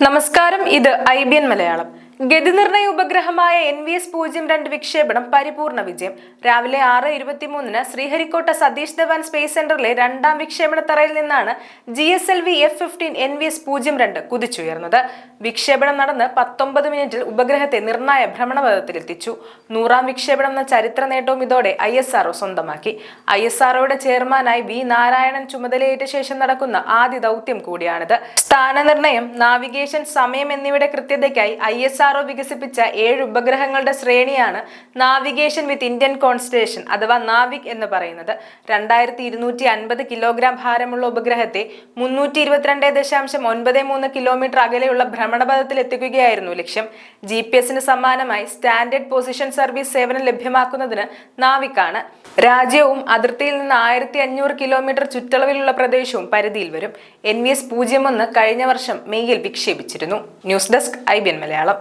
നമസ്കാരം, ഇത് IBN Malayalam. ഗതിനിർണയ ഉപഗ്രഹമായ NVS-02 വിക്ഷേപണം പരിപൂർണ വിജയം. രാവിലെ 6:23 ശ്രീഹരിക്കോട്ട സതീഷ് ധവാൻ സ്പേസ് സെന്ററിലെ രണ്ടാം വിക്ഷേപണത്തറയിൽ നിന്നാണ് GSLV F-15 NVS-02 കുതിച്ചുയർന്നത്. വിക്ഷേപണം നടന്ന് 19 മിനിറ്റിൽ ഉപഗ്രഹത്തെ നിർണായ ഭ്രമണപഥത്തിലെത്തിച്ചു. 100ാം വിക്ഷേപണം എന്ന ചരിത്ര നേട്ടവും ഇതോടെ ISRO സ്വന്തമാക്കി. ISROയുടെ ചെയർമാനായി V. നാരായണൻ ചുമതലയേറ്റ ശേഷം നടക്കുന്ന ആദ്യ ദൗത്യം കൂടിയാണിത്. സ്ഥാനനിർണയം, നാവിഗേഷൻ, സമയം എന്നിവയുടെ കൃത്യതയ്ക്കായി ISRO വികസിപ്പിച്ച 7 ഉപഗ്രഹങ്ങളുടെ ശ്രേണിയാണ് നാവിഗേഷൻ വിത്ത് ഇന്ത്യൻ കോൺസ്റ്റലേഷൻ അഥവാ നാവിക് എന്ന് പറയുന്നത്. 2250 കിലോഗ്രാം ഭാരമുള്ള ഉപഗ്രഹത്തെ 322.93 കിലോമീറ്റർ അകലെയുള്ള ഭ്രമണപഥത്തിൽ എത്തിക്കുകയായിരുന്നു ലക്ഷ്യം. GPS-ന് സമാനമായി സ്റ്റാൻഡേർഡ് പൊസിഷൻ സർവീസ് സേവനം ലഭ്യമാക്കുന്നതിന് നാവിക്കാണ്. രാജ്യവും അതിർത്തിയിൽ നിന്ന് 1500 കിലോമീറ്റർ ചുറ്റളവിലുള്ള പ്രദേശവും പരിധിയിൽ വരും. NVS-01 കഴിഞ്ഞ വർഷം മെയ്യിൽ വിക്ഷേപിച്ചിരുന്നു. News desk IBN Malayalam.